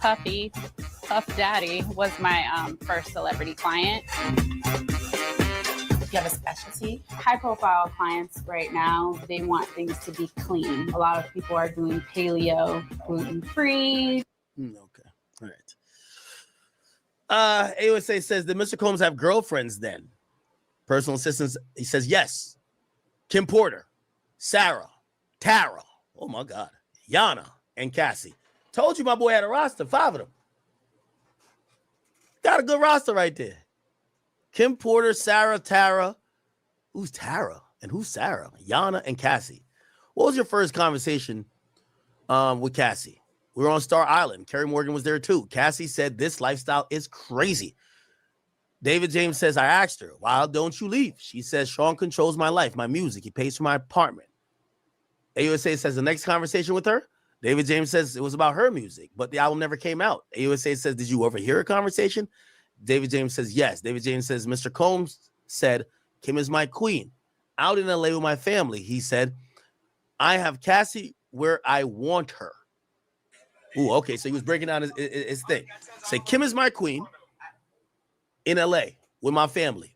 Puffy, Puff Daddy was my first celebrity client. You have a specialty? High profile clients right now, they want things to be clean. A lot of people are doing paleo, gluten-free. Okay. All right. AUSA says, did Mr. Combs have girlfriends then? Personal assistants, he says yes. Kim Porter, Sarah, Tara, oh my God, Yana, and Cassie. Told you my boy had a roster, 5 of them. Got a good roster right there. Kim Porter, Sarah, Tara. Who's Tara? And who's Sarah? Yana and Cassie. What was your first conversation with Cassie? We were on Star Island. Kerry Morgan was there too. Cassie said, this lifestyle is crazy. David James says, I asked her, why don't you leave? She says, Sean controls my life, my music. He pays for my apartment. AUSA says the next conversation with her, David James says it was about her music, but the album never came out. AUSA says, did you overhear a conversation? David James says, yes. David James says, Mr. Combs said, Kim is my queen. Out in LA with my family, he said, I have Cassie where I want her. Ooh, okay, so he was breaking down his thing. Say, Kim is my queen. In LA with my family.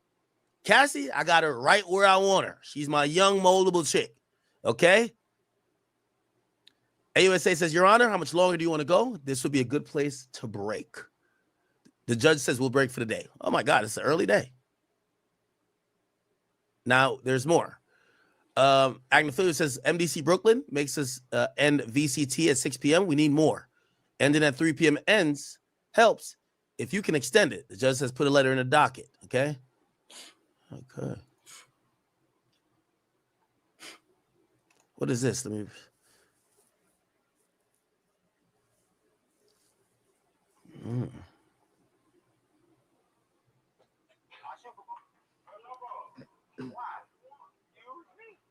Cassie, I got her right where I want her. She's my young, moldable chick. Okay? AUSA says, Your Honor, how much longer do you want to go? This would be a good place to break. The judge says we'll break for the day. Oh my God, it's an early day. Now, there's more. Agnophilia says, MDC Brooklyn makes us end VCT at 6 p.m. We need more. Ending at 3 p.m. ends helps. If you can extend it, the judge says put a letter in the docket, okay? Okay. What is this? Let me...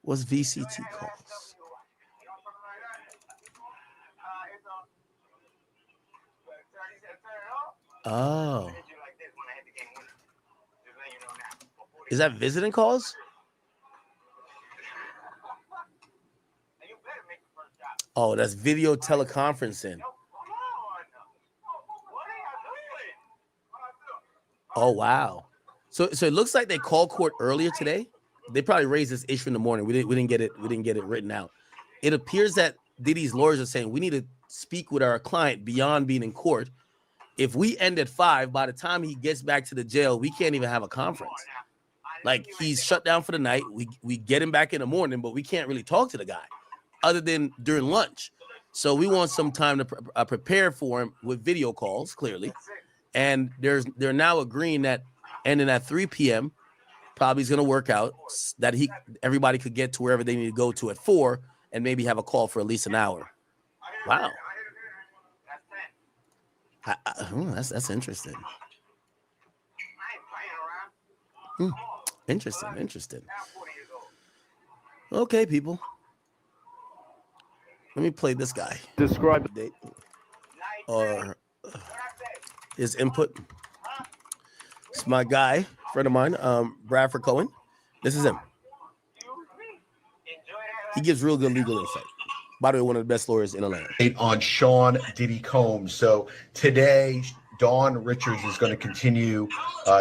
What's VCT calls? Oh. Is that visiting calls? Oh, that's video teleconferencing. Oh, wow. So it looks like they called court earlier today. They probably raised this issue in the morning. We didn't get it written out. It appears that Diddy's lawyers are saying we need to speak with our client beyond being in court. If we end at 5, by the time he gets back to the jail, we can't even have a conference. Like, he's shut down for the night. We get him back in the morning, but we can't really talk to the guy other than during lunch. So we want some time to prepare for him with video calls, clearly. And they're now agreeing that ending at 3 p.m. probably is going to work out, that everybody could get to wherever they need to go to at 4 and maybe have a call for at least an hour. Wow. That's interesting. Interesting. Okay, people. Let me play this guy. Describe the date or his input. It's my guy, friend of mine, Bradford Cohen. This is him. He gives real good legal insight. By the way, one of the best lawyers in Atlanta. On Sean Diddy Combs. So today, Dawn Richards is going to continue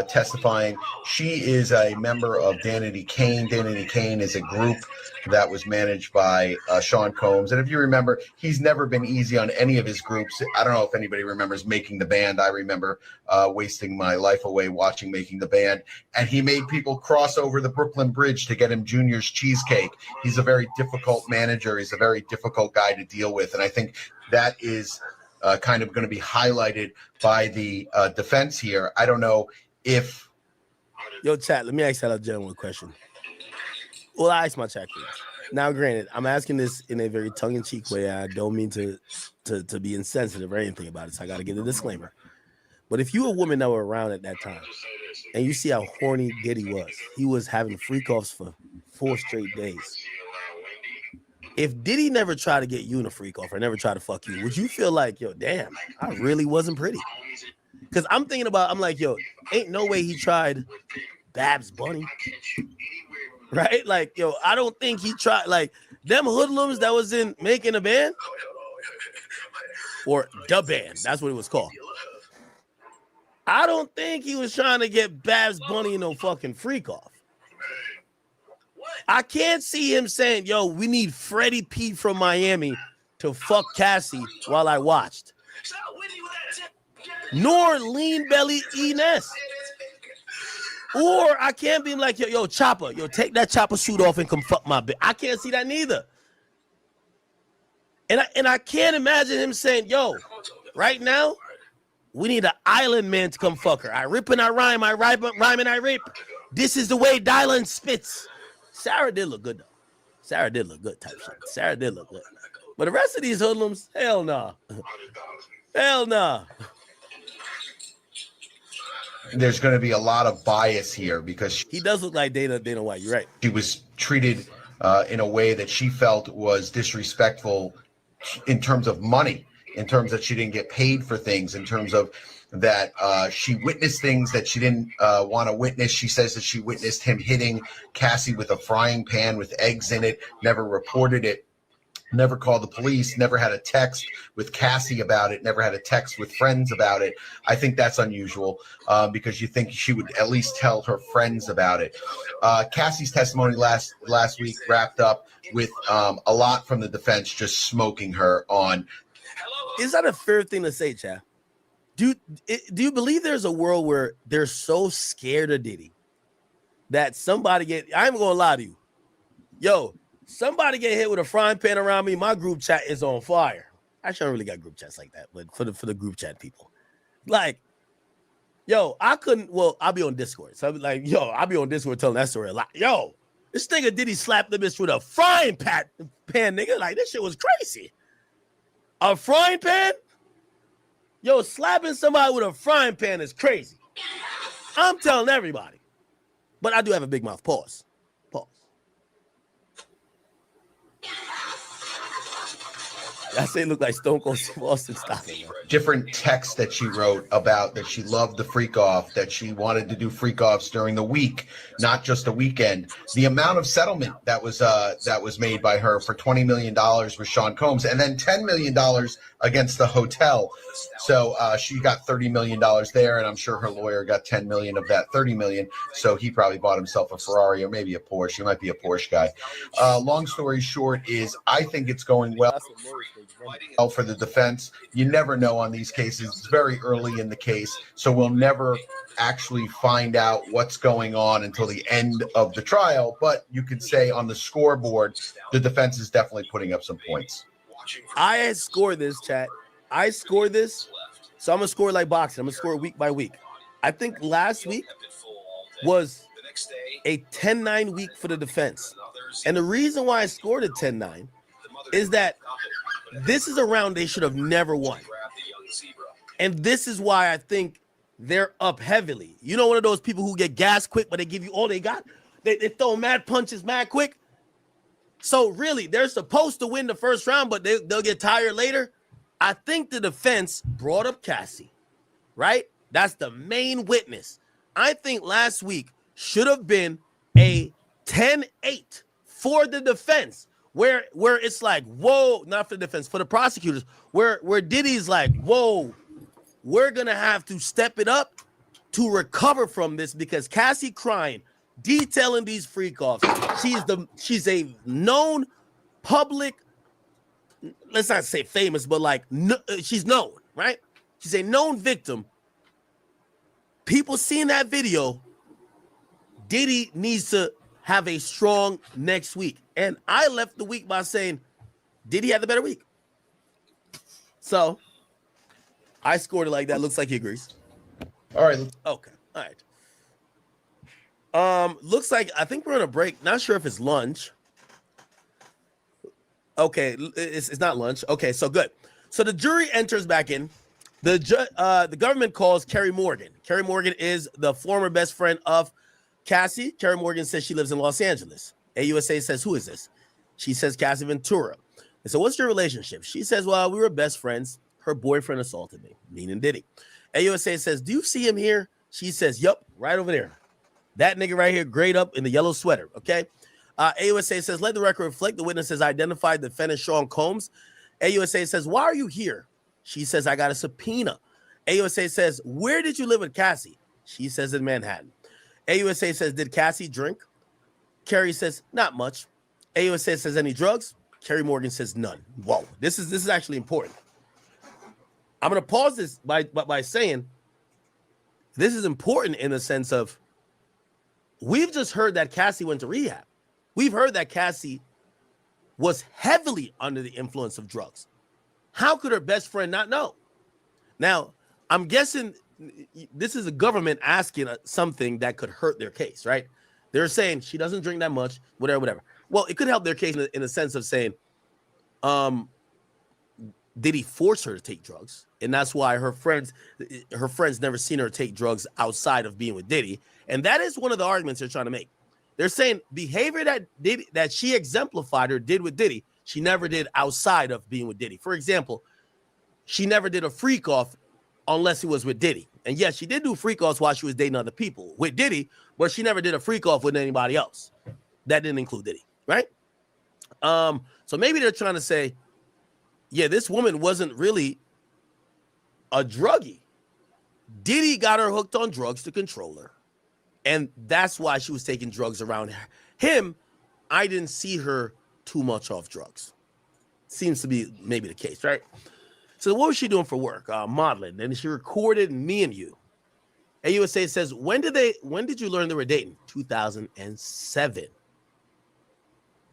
testifying. She is a member of Danity Kane. Danity Kane is a group that was managed by Sean Combs. And if you remember, he's never been easy on any of his groups. I don't know if anybody remembers Making the Band. I remember wasting my life away watching Making the Band. And he made people cross over the Brooklyn Bridge to get him Junior's cheesecake. He's a very difficult manager. He's a very difficult guy to deal with. And I think that is kind of going to be highlighted by the defense here. I don't know if... Yo, chat, let me ask that gentleman a question. Well, I asked my chat please. Now, granted, I'm asking this in a very tongue-in-cheek way. I don't mean to be insensitive or anything about it, so I got to give a disclaimer. But if you a woman that were around at that time, and you see how horny Diddy was, he was having freak-offs for 4 straight days. If Diddy never tried to get you in a freak-off or never tried to fuck you, would you feel like, yo, damn, I really wasn't pretty? Because I'm like, yo, ain't no way he tried Babs Bunny. Right? Like, yo, I don't think he tried, like, them hoodlums that was in Making a Band. or the band. That's what it was called. I don't think he was trying to get Babs Bunny no fucking freak off. I can't see him saying, yo, we need Freddie P from Miami to fuck Cassie while I watched. Nor Lean Belly Ines. Or I can't be like, yo, Chopper, take that Chopper suit off and come fuck my bitch. I can't see that neither. And I can't imagine him saying, yo, right now, we need an island man to come fuck her. I rip and I rhyme and I rip. This is the way Dylan spits. Sarah did look good, though. Sarah did look good type shit. Sarah did look good. But the rest of these hoodlums, hell nah. Hell nah. There's going to be a lot of bias here because he does look like Dana White. You're right. She was treated in a way that she felt was disrespectful in terms of money, in terms that she didn't get paid for things, in terms of that she witnessed things that she didn't want to witness. She says that she witnessed him hitting Cassie with a frying pan with eggs in it, never reported it, never called the police, never had a text with Cassie about it, never had a text with friends about it. I think that's unusual because you think she would at least tell her friends about it. Cassie's testimony last week wrapped up with a lot from the defense just smoking her on. Is that a fair thing to say, Chad? Do you believe there's a world where they're so scared of Diddy that somebody I'm gonna lie to you, yo, somebody get hit with a frying pan around me, my group chat is on fire. Actually, I don't really got group chats like that, but for the group chat people, like, yo, I'll be on Discord, so I'll be like, yo, I'll be on Discord telling that story a lot. Yo, this nigga Diddy slapped the bitch with a frying pan, nigga, like this shit was crazy. A frying pan? Yo, slapping somebody with a frying pan is crazy. I'm telling everybody. But I do have a big mouth. Pause. I say look like Stone Cold Steve Austin style. Different texts that she wrote about that she loved the freak off, that she wanted to do freak offs during the week, not just a weekend. The amount of settlement that was made by her for $20 million with Sean Combs, and then $10 million against the hotel. So she got $30 million there, and I'm sure her lawyer got $10 million of that $30 million. So he probably bought himself a Ferrari or maybe a Porsche. He might be a Porsche guy. Long story short is I think it's going well for the defense. You never know on these cases. It's very early in the case, so we'll never actually find out what's going on until the end of the trial. But you could say on the scoreboard, the defense is definitely putting up some points. I scored this, chat. I scored this, so I'm gonna score like boxing. I'm gonna score week by week. I think last week was a 10-9 week for the defense, and the reason why I scored a 10-9 is that this is a round they should have never won. And this is why I think they're up heavily. You know, one of those people who get gas quick, but they give you all they got. They throw mad punches mad quick. So really, they're supposed to win the first round, but they'll get tired later. I think the defense brought up Cassie, right? That's the main witness. I think last week should have been a 10-8 for the defense. Where it's like, whoa, not for the defense, for the prosecutors, where Diddy's like, whoa, we're gonna have to step it up to recover from this because Cassie crying, detailing these freak offs. She's a known public, let's not say famous, but like she's known, right? She's a known victim. People seeing that video, Diddy needs to have a strong next week. And I left the week by saying, did he have the better week? So I scored it like that. Looks like he agrees. All right. Okay. All right. Looks like I think we're on a break. Not sure if it's lunch. Okay, it's not lunch. Okay, so good. So the jury enters back in. The government calls Kerry Morgan. Kerry Morgan is the former best friend of Cassie. Kerry Morgan says she lives in Los Angeles. AUSA says, who is this? She says, Cassie Ventura. And so what's your relationship? She says, well, we were best friends. Her boyfriend assaulted me, meaning Diddy. AUSA says, do you see him here? She says, yup, right over there. That nigga right here, grayed up in the yellow sweater, okay? AUSA says, let the record reflect the witnesses identified the defendant Sean Combs. AUSA says, why are you here? She says, I got a subpoena. AUSA says, where did you live with Cassie? She says in Manhattan. AUSA says, did Cassie drink? Carrie says, not much. AUSA says, any drugs? Carrie Morgan says, none. Whoa, this is actually important. I'm going to pause this by saying this is important in the sense of we've just heard that Cassie went to rehab. We've heard that Cassie was heavily under the influence of drugs. How could her best friend not know? Now, I'm guessing this is a government asking something that could hurt their case, right? They're saying she doesn't drink that much, whatever. Well, it could help their case in the sense of saying, did he force her to take drugs? And that's why her friends never seen her take drugs outside of being with Diddy. And that is one of the arguments they're trying to make. They're saying behavior that she exemplified or did with Diddy, she never did outside of being with Diddy. For example, she never did a freak off unless it was with Diddy. And yes, she did do freak offs while she was dating other people with Diddy, but she never did a freak off with anybody else. That didn't include Diddy, right? So maybe they're trying to say, yeah, this woman wasn't really a druggie. Diddy got her hooked on drugs to control her. And that's why she was taking drugs around him. I didn't see her too much off drugs. Seems to be maybe the case, right? So what was she doing for work? Modeling. And she recorded Me and You. AUSA says, when did you learn they were dating? 2007.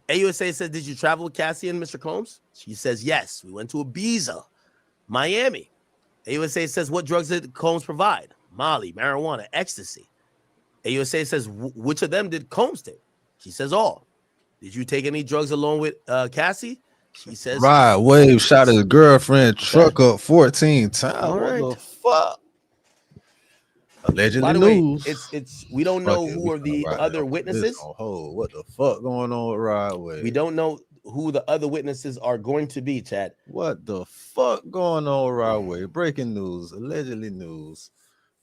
AUSA says, did you travel with Cassie and Mr. Combs? She says, yes. We went to Ibiza, Miami. AUSA says, what drugs did Combs provide? Molly, marijuana, ecstasy. AUSA says, which of them did Combs take? She says, all. Did you take any drugs along with Cassie? She says, Rod Wave shot his girlfriend truck up 14 times. All right. What the fuck? Allegedly By the way, news. it's we don't know who are the other witnesses. What the fuck going on with Rod Wave? We don't know who the other witnesses are going to be, Chad. What the fuck going on with Rod Wave? Breaking news, allegedly news.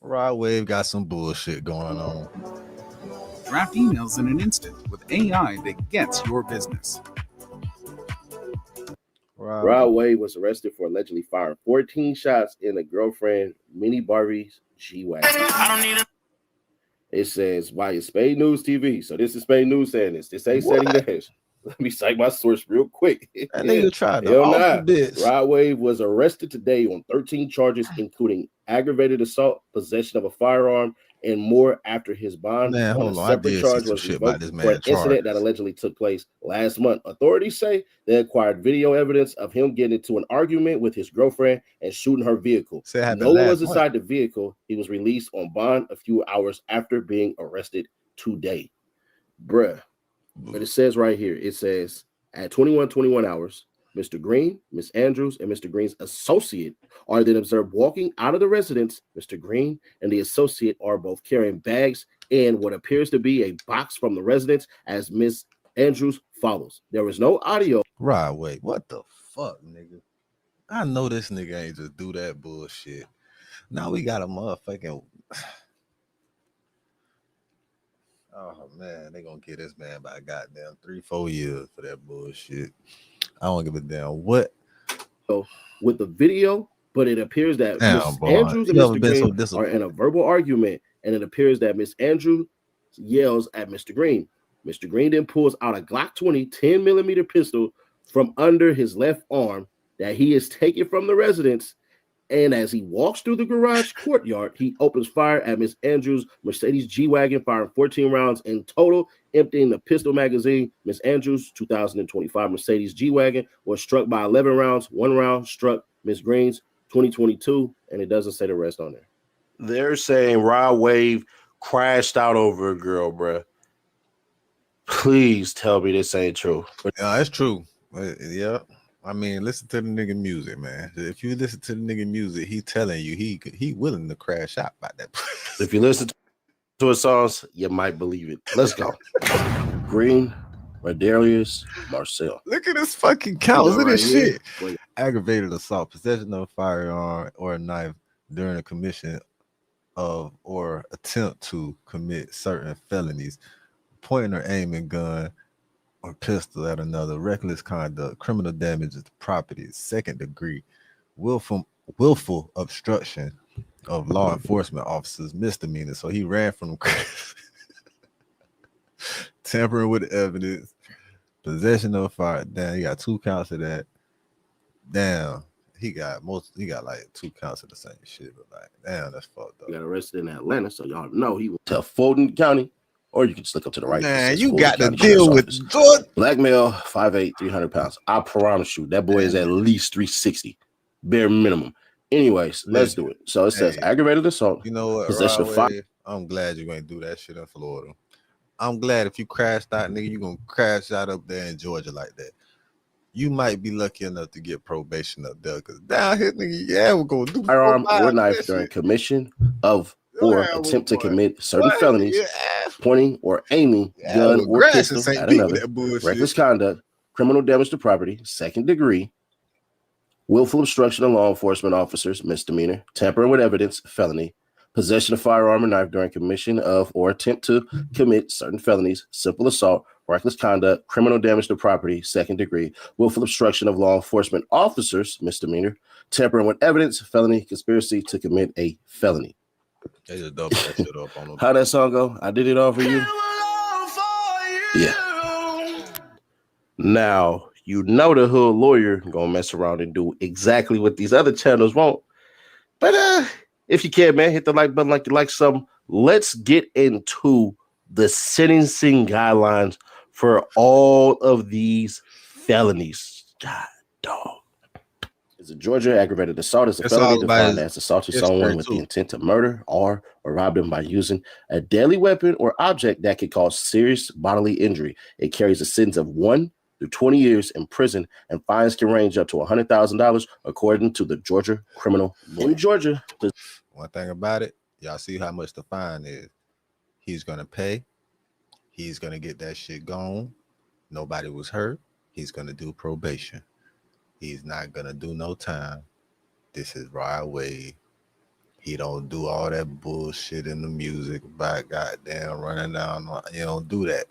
Rod Wave got some bullshit going on. Draft emails in an instant with AI that gets your business. Rod Wave was arrested for allegedly firing 14 shots in a girlfriend Minnie Barbie's G-Wagon. It says by Spade News TV. So this is Spade News saying this. This ain't setting the Let me cite my source real quick. That nigga tried to off the bitch. Rod Wave was arrested today on 13 charges, including aggravated assault, possession of a firearm, and more after his bond. Man, hold on. I did see some shit about this man. For an incident that allegedly took place last month. Authorities say they acquired video evidence of him getting into an argument with his girlfriend and shooting her vehicle. No one was inside the vehicle. He was released on bond a few hours after being arrested today. Bruh. But it says right here, it says at 21 hours, Mr. Green, Miss Andrews, and Mr. Green's associate are then observed walking out of the residence. Mr. Green and the associate are both carrying bags and what appears to be a box from the residence as Miss Andrews follows. There was no audio. Right, wait, what the fuck, nigga? I know this nigga ain't just do that bullshit. Now we got a motherfucking... Oh man, they gonna get this man by goddamn 3-4 years for that bullshit. I don't give a damn what. So with the video, but it appears that Miss Andrews and Mr. Green are in a verbal argument, and it appears that Miss Andrews yells at Mr. Green. Mr. Green then pulls out a Glock 20 10mm pistol from under his left arm that he is taking from the residence. And as he walks through the garage courtyard, he opens fire at Miss Andrews' Mercedes G-Wagon, firing 14 rounds in total, emptying the pistol magazine. Miss Andrews' 2025 Mercedes G-Wagon was struck by 11 rounds. 1 round struck Miss Green's 2022, and it doesn't say the rest on there. They're saying Rod Wave crashed out over a girl, bro. Please tell me this ain't true. Yeah, it's true. Yeah. I mean, listen to the nigga music, man. If you listen to the nigga music, he telling you he willing to crash out by that. If you listen to his songs, you might believe it. Let's go. Green, Radarius, Marcel. Look at this fucking count. Look at this shit. Wait. Aggravated assault, possession of a firearm or a knife during a commission of or attempt to commit certain felonies, pointing or aiming gun or pistol at another, reckless conduct, criminal damage to property, second degree, willful willful obstruction of law enforcement officers, misdemeanor. So he ran from tampering with evidence, possession of a fire. Damn, he got 2 counts of that. Damn, he got like 2 counts of the same shit. But like, damn, that's fucked up. He got arrested in Atlanta, so y'all know he went to Fulton County, or you can just look up to the right. Man, you got to deal with black male, 5'8", 300 pounds. I promise you, that boy is at least 360, bare minimum. Anyways, let's do it. So it says aggravated assault. You know what? Possession of fire. I'm glad you ain't do that shit in Florida. I'm glad if you crashed out, nigga, you gonna crash out up there in Georgia like that. You might be lucky enough to get probation up there, because down here, nigga, we're gonna do firearm or knife during commission of or attempt to commit certain felonies, pointing or aiming gun or pistol at another, reckless conduct, criminal damage to property, 2nd degree, willful obstruction of law enforcement officers, misdemeanor, tampering with evidence, felony, possession of firearm or knife during commission of or attempt to commit certain felonies, simple assault, reckless conduct, criminal damage to property, 2nd degree, willful obstruction of law enforcement officers, misdemeanor, tampering with evidence, felony, conspiracy to commit a felony. They just double that shit up on them. How that song go? I did it all for you. Yeah. Now, you know the hood lawyer gonna mess around and do exactly what these other channels won't. But if you can, man, hit the like button like you like something. Let's get into the sentencing guidelines for all of these felonies. God, dog. Is a Georgia aggravated assault is a felony defined as assaulting someone with the intent to murder or rob them by using a deadly weapon or object that could cause serious bodily injury. It carries a sentence of 1 to 20 years in prison, and fines can range up to $100,000 according to the Georgia criminal law. In Georgia, one thing about it, y'all see how much the fine is. He's gonna pay. He's gonna get that shit gone. Nobody was hurt. He's gonna do probation. He's not gonna do no time. This is right away. He don't do all that bullshit in the music about goddamn running down. He don't do that.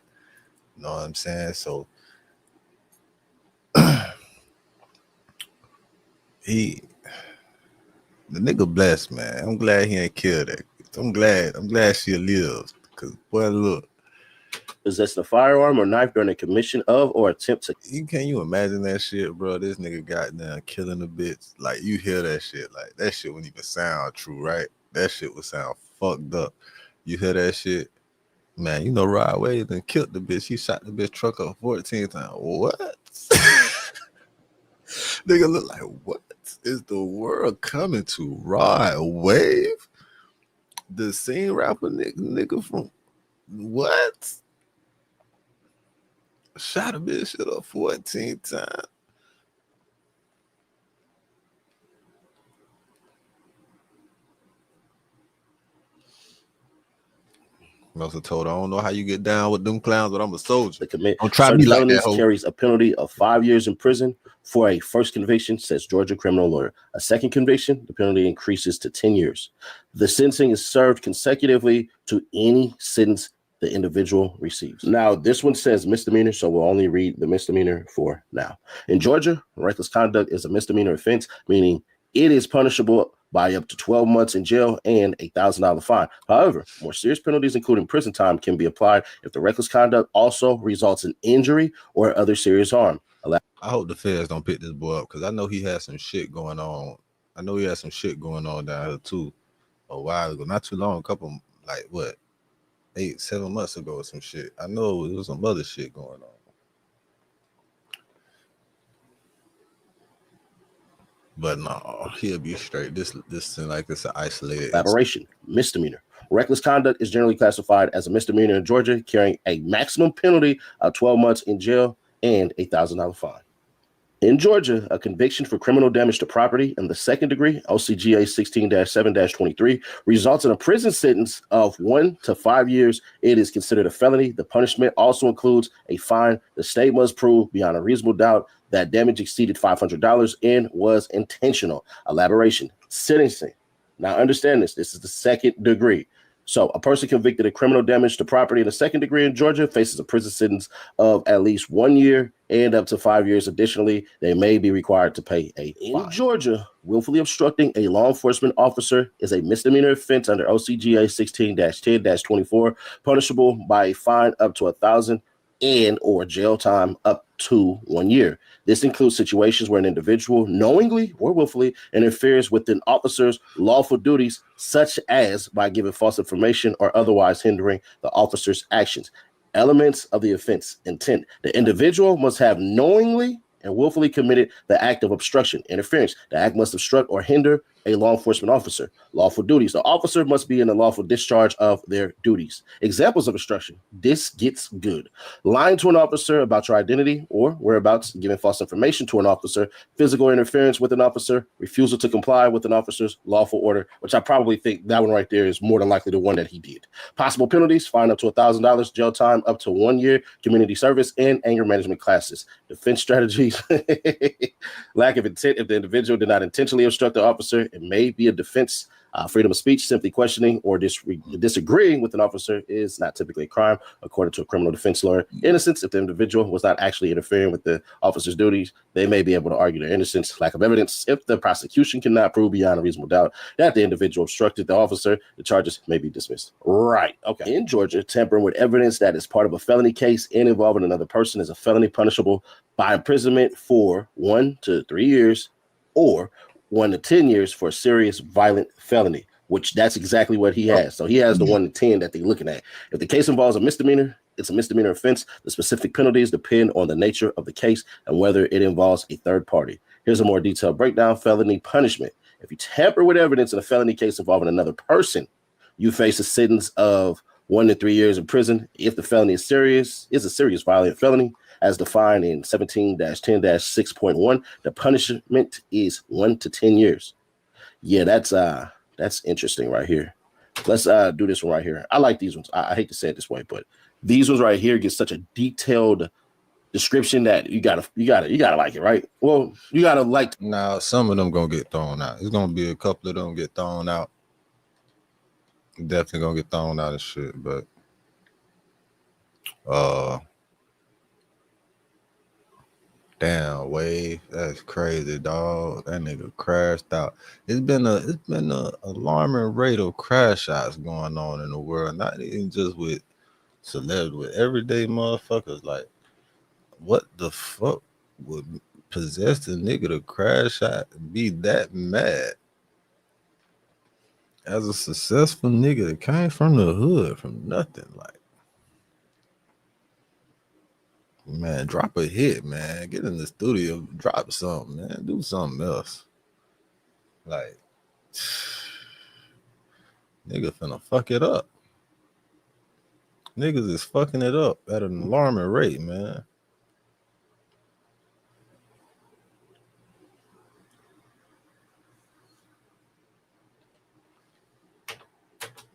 You know what I'm saying? So the nigga blessed, man. I'm glad he ain't killed her. I'm glad she lives. Cause boy, look. Possessing a firearm or knife during a commission of or attempt to. Can you imagine that shit, bro? This nigga got down killing the bitch. Like, you hear that shit. Like, that shit wouldn't even sound true, right? That shit would sound fucked up. You hear that shit? Man, you know Rod Wave done killed the bitch. He shot the bitch truck up 14 times. What? Nigga look like, what is the world coming to? Rod Wave? The same rapper nigga from what? Shot a bitch shit up 14 times. Must have told her, I don't know how you get down with them clowns, but I'm a soldier. Don't try me like that. Carries a penalty of 5 years in prison for a first conviction, says Georgia criminal lawyer. A second conviction, the penalty increases to 10 years. The sentencing is served consecutively to any sentence the individual receives. Now, this one says misdemeanor, so we'll only read the misdemeanor for now. In Georgia, reckless conduct is a misdemeanor offense, meaning it is punishable by up to 12 months in jail and a $1,000 fine. However, more serious penalties, including prison time, can be applied if the reckless conduct also results in injury or other serious harm. I hope the feds don't pick this boy up, because I know he has some shit going on. I know he has some shit going on down here too a while ago. Not too long, a couple, like what, 8-7 months ago or some shit. I know there was some other shit going on. But no, he'll be straight. This thing like it's an isolated aberration, misdemeanor. Reckless conduct is generally classified as a misdemeanor in Georgia, carrying a maximum penalty of 12 months in jail and a $1,000 fine. In Georgia, a conviction for criminal damage to property in the second degree, OCGA 16-7-23, results in a prison sentence of 1 to 5 years. It is considered a felony. The punishment also includes a fine. The state must prove beyond a reasonable doubt that damage exceeded $500 and was intentional. Elaboration, sentencing. Now understand this. This is the second degree. So a person convicted of criminal damage to property in the second degree in Georgia faces a prison sentence of at least 1 year and up to 5 years. Additionally, they may be required to pay a fine. In Georgia, willfully obstructing a law enforcement officer is a misdemeanor offense under OCGA 16-10-24, punishable by a fine up to $1,000 and or jail time up to 1 year. This includes situations where an individual knowingly or willfully interferes with an officer's lawful duties, such as by giving false information or otherwise hindering the officer's actions. Elements of the offense: intent. The individual must have knowingly and willfully committed the act of obstruction, interference. The act must obstruct or hinder a law enforcement officer. Lawful duties. The officer must be in the lawful discharge of their duties. Examples of obstruction: this gets good. Lying to an officer about your identity or whereabouts, giving false information to an officer, physical interference with an officer, refusal to comply with an officer's lawful order, which I probably think that one right there is more than likely the one that he did. Possible penalties: fine up to $1,000, jail time up to 1 year, community service, and anger management classes. Defense strategies: lack of intent. If the individual did not intentionally obstruct the officer, it may be a defense. Freedom of speech: simply questioning or disagreeing with an officer is not typically a crime, according to a criminal defense lawyer. Innocence: if the individual was not actually interfering with the officer's duties, they may be able to argue their innocence. Lack of evidence: if the prosecution cannot prove beyond a reasonable doubt that the individual obstructed the officer, the charges may be dismissed. Right. Okay. In Georgia, tampering with evidence that is part of a felony case and involving another person is a felony punishable by imprisonment for 1 to 3 years or 1 to 10 years for a serious violent felony, which that's exactly what he has. So he has the 1 to 10 that they're looking at. If the case involves a misdemeanor, it's a misdemeanor offense. The specific penalties depend on the nature of the case and whether it involves a third party. Here's a more detailed breakdown. Felony punishment: if you tamper with evidence in a felony case involving another person, you face a sentence of 1 to 3 years in prison. If the felony is a serious violent felony, as defined in 17-10-6.1, the punishment is 1 to 10 years. Yeah, that's interesting right here. Let's do this one right here. I like these ones. I hate to say it this way, but these ones right here get such a detailed description that you gotta like it, right? Well, you gotta like. Now, some of them gonna get thrown out. It's gonna be a couple of them get thrown out. Definitely gonna get thrown out of shit, but damn, Wave, that's crazy, dog. That nigga crashed out. It's been a alarming rate of crash shots going on in the world, not even just with celebrities, with everyday motherfuckers. Like, what the fuck would possess the nigga to crash out and be that mad? As a successful nigga that came from the hood, from nothing, like, man, drop a hit, man. Get in the studio, drop something, man. Do something else. Like, nigga finna fuck it up. Niggas is fucking it up at an alarming rate, man.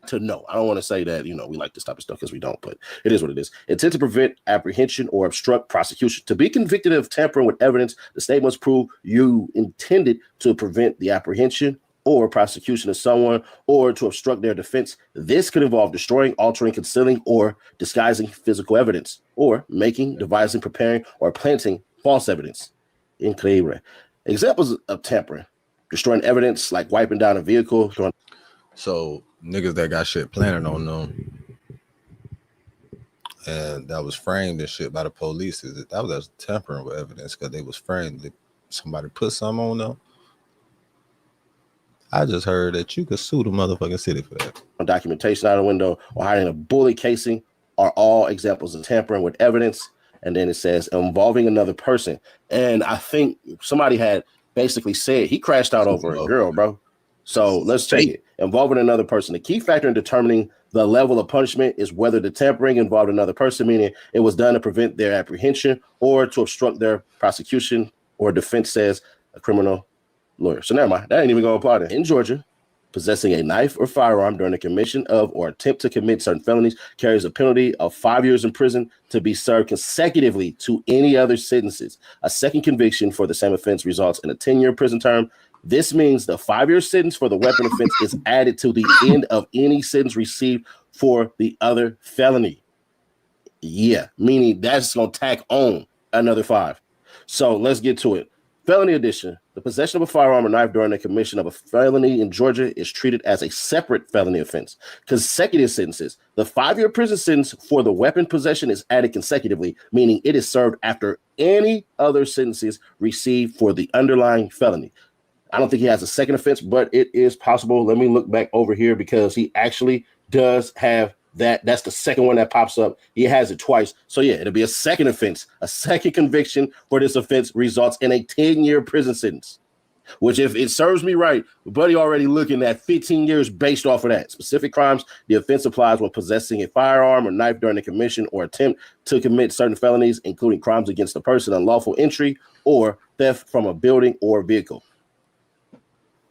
To know. I don't want to say that, we like this type of stuff because we don't, but it is what it is. Intent to prevent apprehension or obstruct prosecution. To be convicted of tampering with evidence, the state must prove you intended to prevent the apprehension or prosecution of someone or to obstruct their defense. This could involve destroying, altering, concealing, or disguising physical evidence, or making, devising, preparing, or planting false evidence. Increíble. Examples of tampering: destroying evidence, like wiping down a vehicle. So niggas that got shit planted on them and that was framed and shit by the police, that was tampering with evidence because they was framed. Somebody put something on them. I just heard that you could sue the motherfucking city for that. Documentation out of the window or hiding a bullet casing are all examples of tampering with evidence. And then it says involving another person. And I think somebody had basically said he crashed out over a girl, bro. So let's take it. Involving another person. The key factor in determining the level of punishment is whether the tampering involved another person, meaning it was done to prevent their apprehension or to obstruct their prosecution, or defense, says a criminal lawyer. So never mind. That ain't even going to apply to. In Georgia, possessing a knife or firearm during the commission of or attempt to commit certain felonies carries a penalty of 5 years in prison to be served consecutively to any other sentences. A second conviction for the same offense results in a 10-year prison term. This means the 5-year sentence for the weapon offense is added to the end of any sentence received for the other felony. Yeah, meaning that's going to tack on another 5. So let's get to it. Felony edition. The possession of a firearm or knife during the commission of a felony in Georgia is treated as a separate felony offense. Consecutive sentences. The 5-year prison sentence for the weapon possession is added consecutively, meaning it is served after any other sentences received for the underlying felony. I don't think he has a second offense, but it is possible. Let me look back over here because he actually does have that. That's the second one that pops up. He has it twice. So yeah, it'll be a second offense. A second conviction for this offense results in a 10-year prison sentence, which if it serves me right, buddy already looking at 15 years based off of that. Specific crimes, the offense applies when possessing a firearm or knife during the commission or attempt to commit certain felonies, including crimes against the person, unlawful entry, or theft from a building or vehicle.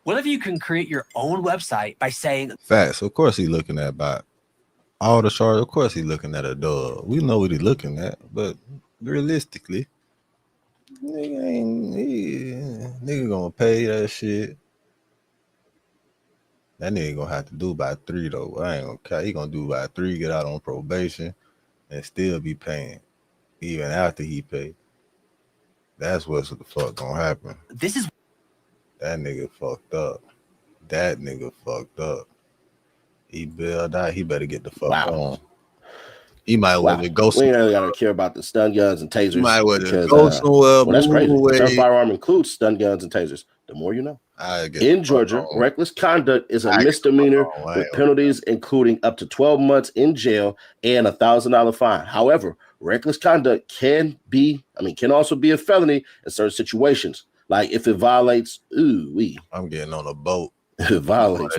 What if you can create your own website by saying facts? Of course he's looking at by all the charges. Of course he's looking at a dub. We know what he's looking at, but realistically, nigga gonna pay that shit. That nigga gonna have to do by 3 though. I ain't gonna care. He gonna do by 3, get out on probation, and still be paying even after he pay. That's what's the fuck gonna happen. This is that nigga fucked up. That nigga fucked up. He bailed out. He better get the fuck on. He might well just go. We ain't really gotta care about the stun guns and tasers. He might well just go somewhere. Well, that's crazy. The term firearm includes stun guns and tasers. The more you know. In Georgia, reckless conduct is a misdemeanor with penalties including up to 12 months in jail and $1,000 fine. However, reckless conduct can also be a felony in certain situations. Like if it violates, I'm getting on a boat. It violates,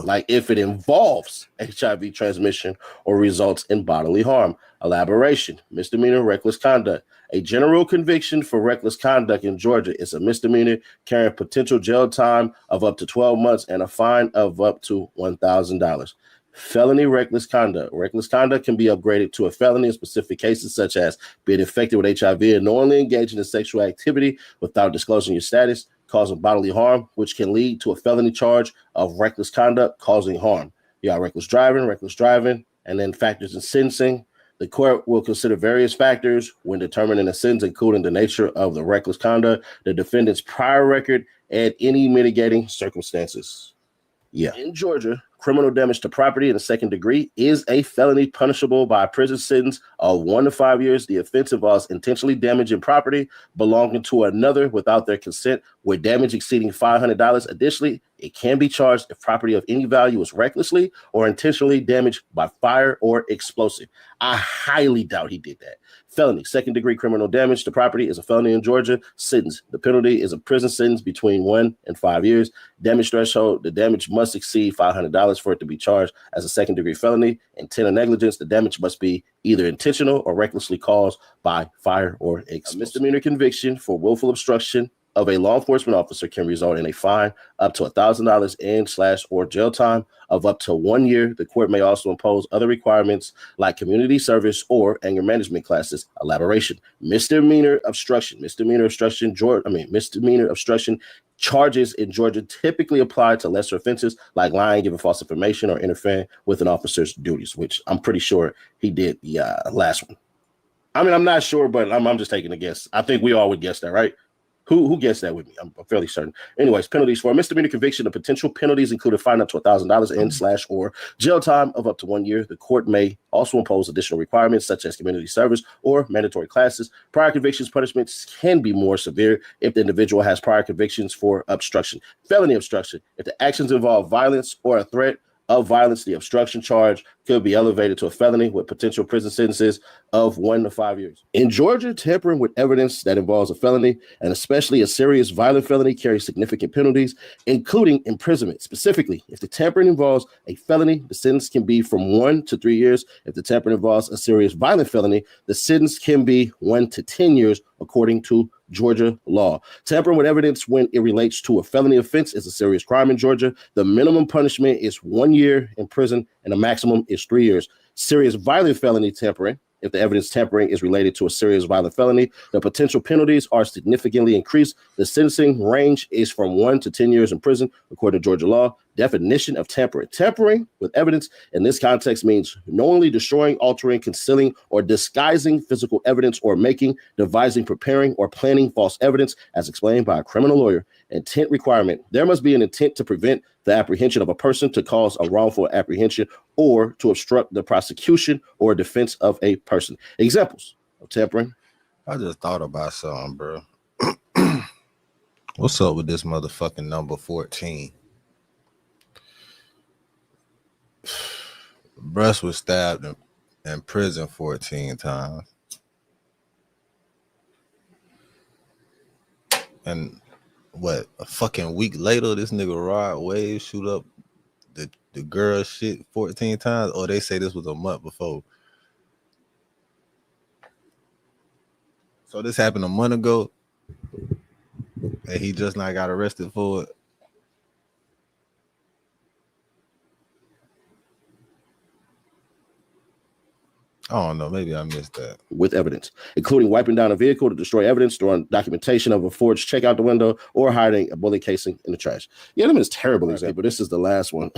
like if it involves HIV transmission or results in bodily harm. Elaboration, misdemeanor, reckless conduct. A general conviction for reckless conduct in Georgia is a misdemeanor carrying potential jail time of up to 12 months and a fine of up to $1,000. Felony reckless conduct. Reckless conduct can be upgraded to a felony in specific cases such as being infected with HIV and knowingly engaging in sexual activity without disclosing your status, causing bodily harm, which can lead to a felony charge of reckless conduct causing harm. You got reckless driving, and then factors in sentencing. The court will consider various factors when determining a sentence, including the nature of the reckless conduct, the defendant's prior record, and any mitigating circumstances. Yeah. In Georgia, criminal damage to property in the second degree is a felony punishable by a prison sentence of 1 to 5 years. The offense involves intentionally damaging property belonging to another without their consent, with damage exceeding $500. Additionally, it can be charged if property of any value is recklessly or intentionally damaged by fire or explosive. I highly doubt he did that. Felony, second degree criminal damage to property is a felony in Georgia. Sentence, the penalty is a prison sentence between 1 and 5 years. Damage threshold, the damage must exceed $500 for it to be charged as a second degree felony. Intent or negligence, the damage must be either intentional or recklessly caused by fire or explosive. A misdemeanor conviction for willful obstruction of a law enforcement officer can result in a fine up to $1,000 and/or jail time of up to 1 year. The court may also impose other requirements like community service or anger management classes. Elaboration: misdemeanor obstruction charges in Georgia typically apply to lesser offenses like lying, giving false information, or interfering with an officer's duties, which I'm pretty sure he did the last one. I mean, I'm not sure, but I'm just taking a guess. I think we all would guess that, right? Who gets that with me? I'm fairly certain. Anyways, penalties for a misdemeanor conviction. The potential penalties include a fine up to $1,000 and/or jail time of up to 1 year. The court may also impose additional requirements such as community service or mandatory classes. Prior convictions punishments can be more severe if the individual has prior convictions for obstruction. Felony obstruction. If the actions involve violence or a threat of violence, the obstruction charge could be elevated to a felony with potential prison sentences of 1 to 5 years. In Georgia, tampering with evidence that involves a felony, and especially a serious violent felony, carries significant penalties, including imprisonment. Specifically, if the tampering involves a felony, the sentence can be from 1 to 3 years. If the tampering involves a serious violent felony, the sentence can be 1 to 10 years, according to Georgia law. Tampering with evidence when it relates to a felony offense is a serious crime in Georgia. The minimum punishment is 1 year in prison and the maximum is 3 years. Serious violent felony tampering, if the evidence tampering is related to a serious violent felony, the potential penalties are significantly increased. The sentencing range is from 1 to 10 years in prison, according to Georgia law. definition of tampering. Tampering with evidence in this context means knowingly destroying, altering, concealing, or disguising physical evidence, or making, devising, preparing, or planning false evidence, as explained by a criminal lawyer. Intent requirement. There must be an intent to prevent the apprehension of a person, to cause a wrongful apprehension, or to obstruct the prosecution or defense of a person. Examples of tampering. I just thought about something, bro. What's up with this motherfucking number 14? Bruce was stabbed in prison 14 times. And what, a fucking week later, this nigga Rod Wave shoot up the girl shit 14 times? Or they say this was a month before. So this happened a month ago, and he just not got arrested for it. I don't know. Maybe I missed that. With evidence, including wiping down a vehicle to destroy evidence, throwing documentation of a forged check out the window, or hiding a bullet casing in the trash. Yeah, them is terrible example. This is the last one.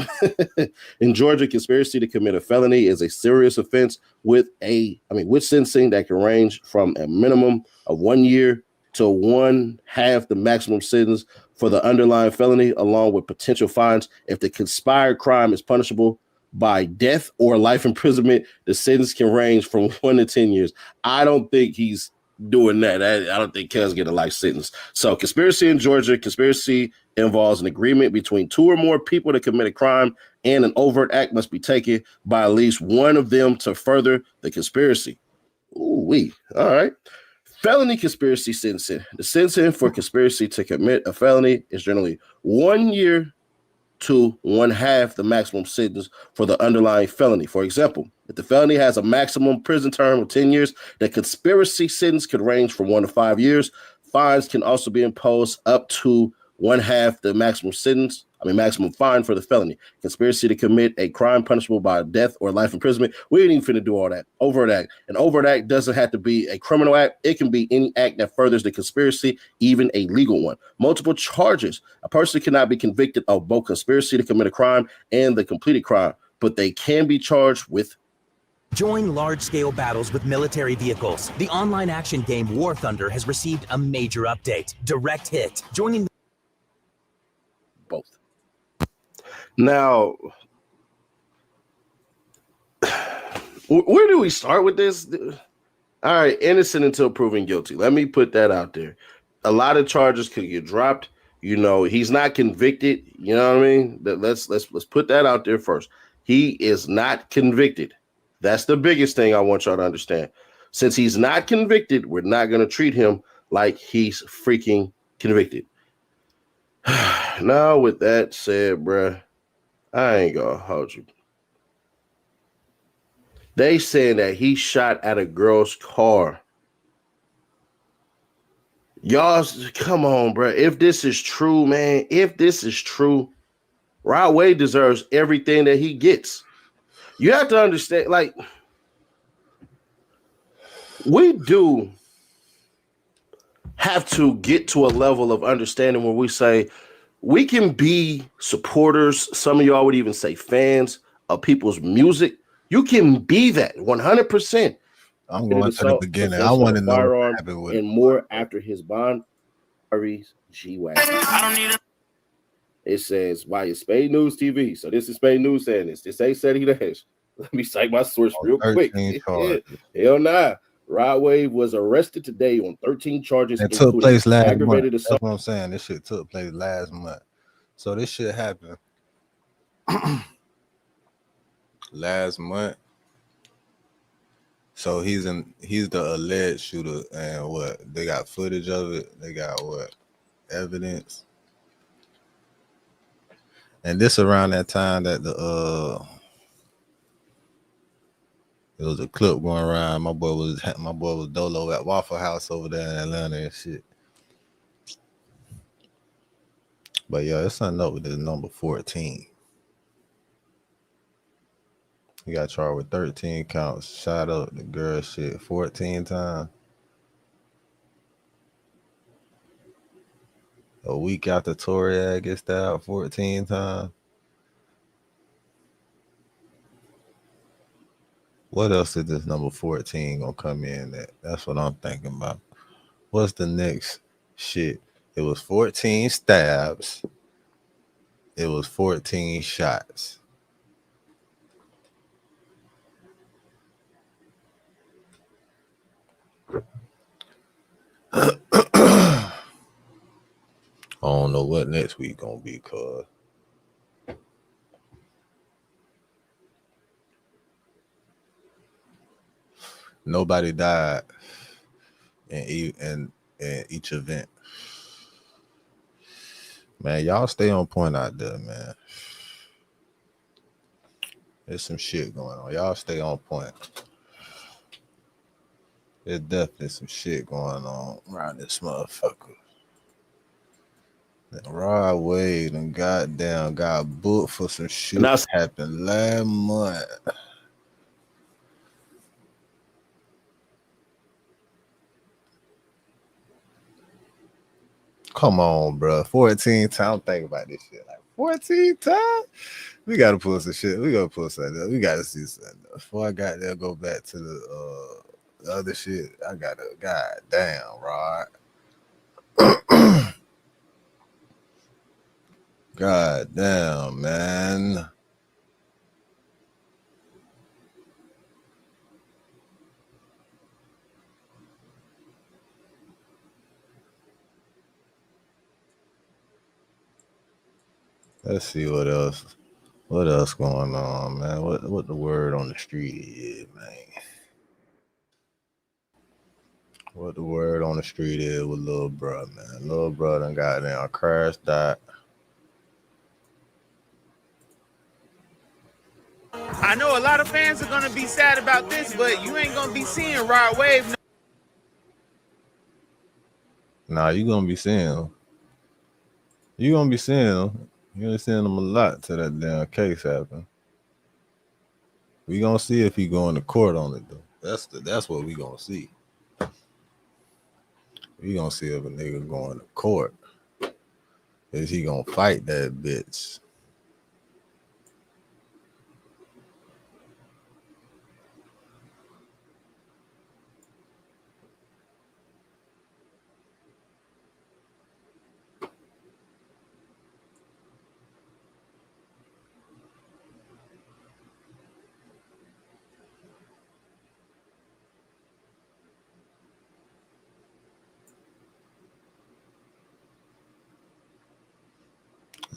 In Georgia, conspiracy to commit a felony is a serious offense with sentencing that can range from a minimum of 1 year to 1/2 the maximum sentence for the underlying felony, along with potential fines. If the conspired crime is punishable by death or life imprisonment, the sentence can range from 1 to 10 years. I don't think he's doing that. I don't think Kel's get a life sentence. So conspiracy in Georgia, conspiracy involves an agreement between 2 or more people to commit a crime, and an overt act must be taken by at least one of them to further the conspiracy. Ooh-wee. All right. Felony conspiracy sentencing. The sentencing for conspiracy to commit a felony is generally 1 year to 1/2 the maximum sentence for the underlying felony. For example, if the felony has a maximum prison term of 10 years, the conspiracy sentence could range from 1 to 5 years. Fines can also be imposed up to 1/2 the maximum fine for the felony. Conspiracy to commit a crime punishable by death or life imprisonment. We ain't even finna do all that. Overt act. An overt act doesn't have to be a criminal act. It can be any act that furthers the conspiracy, even a legal one. Multiple charges. A person cannot be convicted of both conspiracy to commit a crime and the completed crime, but they can be charged with. Join large-scale battles with military vehicles. The online action game War Thunder has received a major update. Direct Hit. Joining both. Now, where do we start with this? All right, innocent until proven guilty. Let me put that out there. A lot of charges could get dropped. You know, he's not convicted. You know what I mean? Let's put that out there first. He is not convicted. That's the biggest thing I want y'all to understand. Since he's not convicted, we're not going to treat him like he's freaking convicted. Now, with that said, bruh, I ain't gonna hold you. They saying that he shot at a girl's car. Y'all, come on, bruh. If this is true, man, Rod Wave deserves everything that he gets. You have to understand, like, we do have to get to a level of understanding where we say we can be supporters. Some of y'all would even say fans of people's music. You can be that 100%. I'm going to the beginning. I want to know what happened with and more after his bond. G-Wagon. It says, why is Spade News TV? So this is Spade News saying this. This ain't said he dash. Let me cite my source real quick. Hell nah. Rod Wave was arrested today on 13 charges. It took place last month. That's what I'm saying. This shit took place last month. So this shit happened last month. So he's the alleged shooter, and what? They got footage of it. They got what? Evidence. And this around that time that there was a clip going around. My boy was Dolo at Waffle House over there in Atlanta and shit. But yeah, it's something up with this number 14. He got charged with 13 counts, shot up the girl shit 14 times. A week after Toriag gets stabbed 14 times. What else is this number 14 gonna come in at? That's what I'm thinking about. What's the next shit? It was 14 stabs. It was 14 shots. I don't know what next week gonna be, cuz. Nobody died in each event. Man, y'all stay on point out there, man. There's some shit going on. Y'all stay on point. There's definitely some shit going on around this motherfucker. Rod Wade and goddamn got booked for some shit that happened last month. Come on, bro. 14 times. Think about this shit. Like 14 times? We gotta pull some shit. We gotta pull something up. We gotta see something else. Before I got there, go back to the other shit. I gotta, goddamn, Rod. God damn, man. Let's see what else. What else going on, man? What the word on the street is, man? What the word on the street is with little bro, man? Little bro done got down crashed, died. I know a lot of fans are gonna be sad about this, but you ain't gonna be seeing Rod Wave. Nah, you gonna be seeing him. You gonna be seeing him. You gonna be seeing him a lot till that damn case happen. We gonna see if he going to court on it though. That's what we gonna see. We gonna see if a nigga going to court. Is he gonna fight that bitch?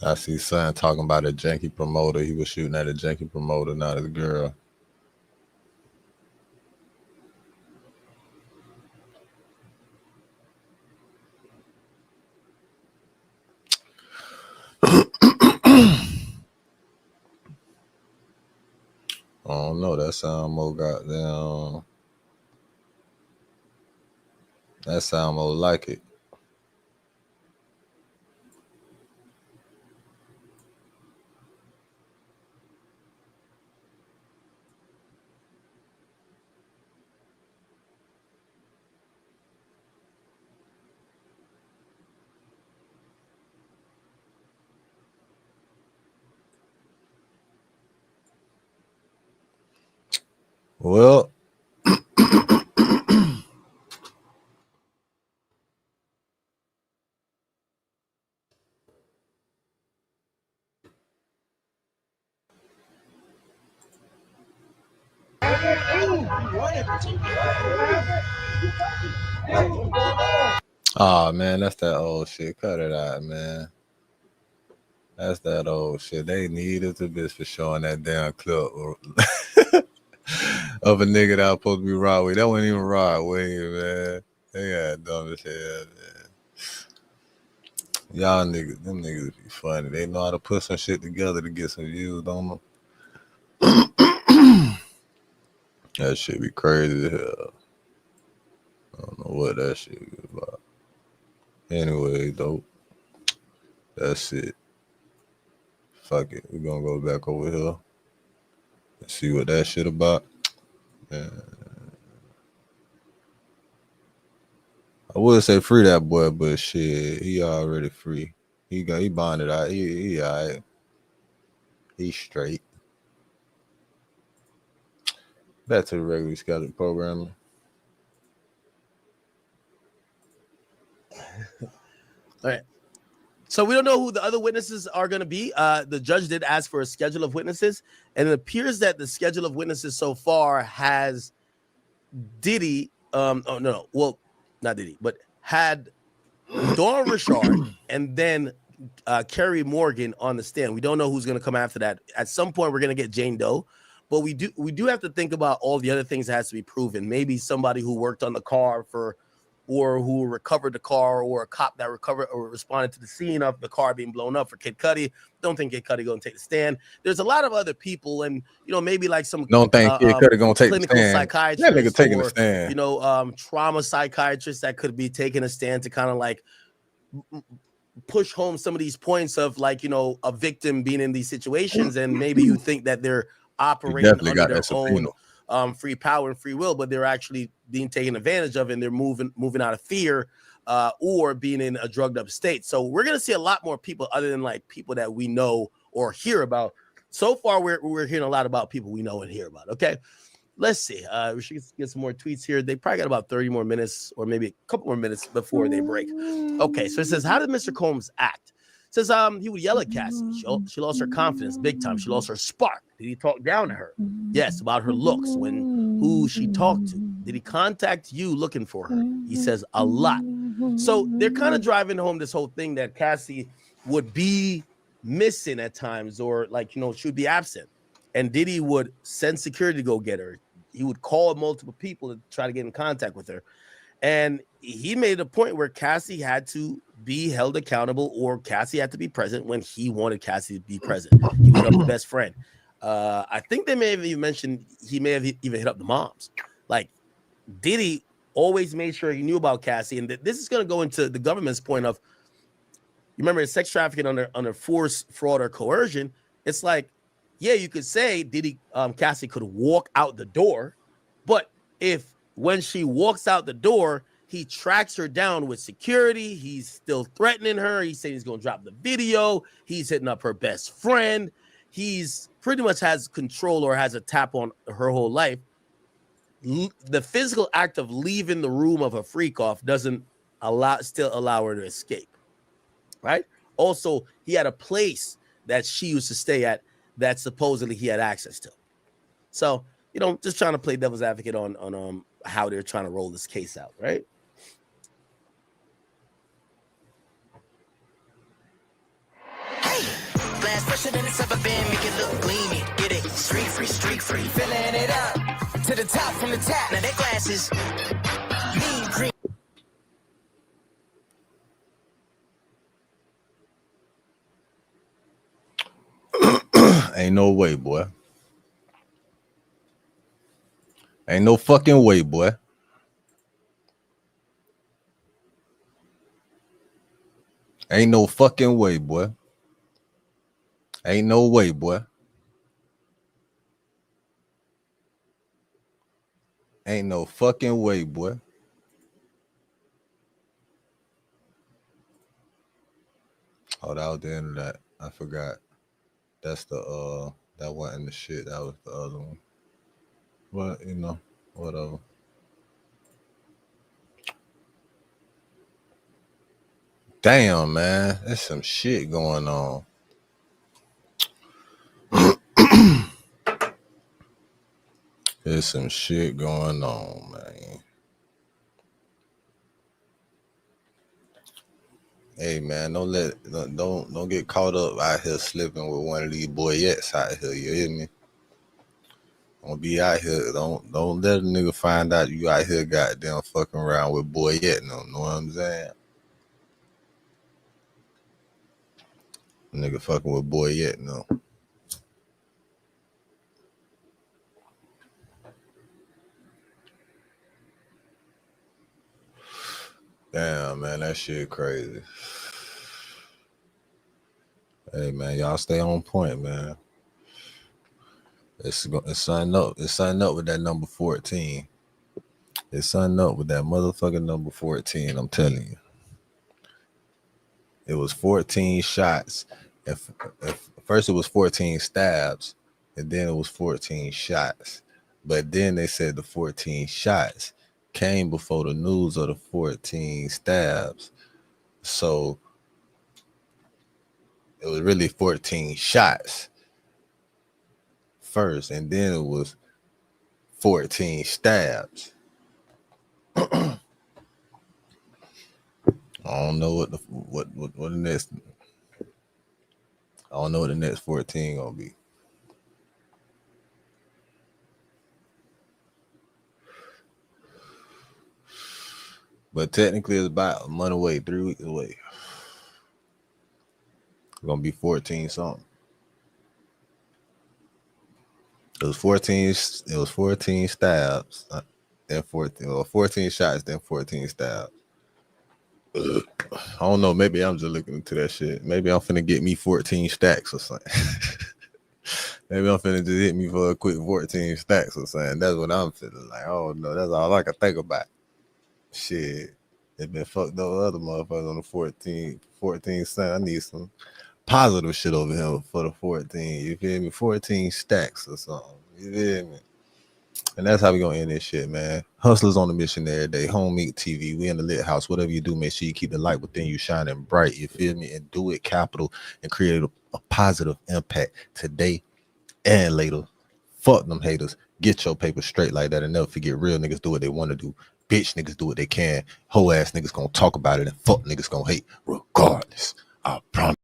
I see son talking about a janky promoter. He was shooting at a janky promoter, not his girl. I don't know. That sound more goddamn. That sound more like it. Well, oh man, that's that old shit. Cut it out, man. That's that old shit. They needed the bitch for showing that damn clip of a nigga that was supposed to be Rod Wave. That wasn't even Rod Wave, man. They got dumb as hell, man. Y'all niggas, them niggas be funny. They know how to put some shit together to get some views, don't them? That shit be crazy as hell. I don't know what that shit is about. Anyway, though, that's it. Fuck it. We're gonna go back over here and see what that shit about. Man. I would say free that boy, but shit, he already free. He bonded out. He all right. He straight. Back to the regularly scheduled programming. All right. So we don't know who the other witnesses are going to be. The judge did ask for a schedule of witnesses, and it appears that the schedule of witnesses so far has Diddy. Well, not Diddy, but had Dawn Richard and then Kerry Morgan on the stand. We don't know who's going to come after that. At some point, we're going to get Jane Doe, but we do have to think about all the other things that has to be proven. Maybe somebody who worked on the car or who recovered the car, or a cop that recovered or responded to the scene of the car being blown up for Kid Cudi. Don't think Kid Cudi going to take the stand. There's a lot of other people, and maybe like some don't think Kid Cudi going to take clinical the stand. psychiatrist, That nigga taking the stand. Trauma psychiatrists that could be taking a stand to kind of like push home some of these points of like a victim being in these situations, and maybe you think that they're operating under their own free power and free will, but they're actually being taken advantage of, and they're moving out of fear or being in a drugged up state. So we're gonna see a lot more people other than like people that we know or hear about. So far, we're hearing a lot about people we know and hear about. Okay, let's see. We should get some more tweets here. They probably got about 30 more minutes, or maybe a couple more minutes before they break. Okay, so it says, how did Mr. Combs act? It says he would yell at Cassie. She lost her confidence big time. She lost her spark. Did he talk down to her? Yes, about her looks. Who she talked to. Did he contact you looking for her? He says a lot. So they're kind of driving home this whole thing that Cassie would be missing at times, or like, she would be absent. And Diddy would send security to go get her. He would call multiple people to try to get in contact with her. And he made a point where Cassie had to be held accountable, or Cassie had to be present when he wanted Cassie to be present. He was up the best friend. I think they may have even mentioned he may have even hit up the moms. Like, Diddy always made sure he knew about Cassie. And this is going to go into the government's point of, you remember, sex trafficking under force, fraud, or coercion. It's like, yeah, you could say Cassie could walk out the door, but if when she walks out the door, he tracks her down with security, he's still threatening her. He's saying he's going to drop the video. He's hitting up her best friend. He's pretty much has control or has a tap on her whole life. The physical act of leaving the room of a freak off doesn't still allow her to escape, right? Also, he had a place that she used to stay at that supposedly he had access to. So, just trying to play devil's advocate on how they're trying to roll this case out, right? Glass fresher than it's ever been, make it look gleamy. Get it streak free, filling it up to the top from the tap. Now that glass is mean green. Ain't no way, boy. Ain't no fucking way, boy. Ain't no fucking way, boy. Ain't no way, boy. Ain't no fucking way, boy. Oh, that was the end of that. I forgot. That's the that wasn't the shit. That was the other one. But whatever. Damn, man. There's some shit going on. There's some shit going on, man. Hey, man, don't get caught up out here slipping with one of these boyettes out here. You hear me? Don't be out here. Don't let a nigga find out you out here goddamn fucking around with boyette. No, know what I'm saying? Nigga fucking with boyette, no. Damn, man, that shit crazy. Hey, man, y'all stay on point, man. It's signing up. It's signing up with that number 14. It's signing up with that motherfucking number 14. I'm telling you. It was 14 shots. If first it was 14 stabs, and then it was 14 shots. But then they said the 14 shots came before the news of the 14 stabs. So it was really 14 shots first, and then it was 14 stabs. I don't know what the next. I don't know what the next 14 gonna be. But technically, it's about a month away, 3 weeks away. It's gonna be 14 something. It was 14. It was 14 stabs, then 14 shots, then 14 stabs. I don't know. Maybe I'm just looking into that shit. Maybe I'm finna get me 14 stacks or something. Maybe I'm finna just hit me for a quick 14 stacks or something. That's what I'm feeling like. Oh no, that's all I can think about. Shit, it been fucked up with other motherfuckers on the 14 cent. I need some positive shit over here for the 14. You feel me? 14 stacks or something. You feel me? And that's how we gonna end this shit, man. Hustlers on the mission every day. H.O.M.E TV. We in the lit house. Whatever you do, make sure you keep the light within you shining bright. You feel me? And do it capital and create a positive impact today and later. Fuck them haters. Get your paper straight like that and never forget real niggas do what they want to do. Bitch niggas do what they can. Whole ass niggas gonna talk about it and fuck niggas gonna hate regardless. I promise.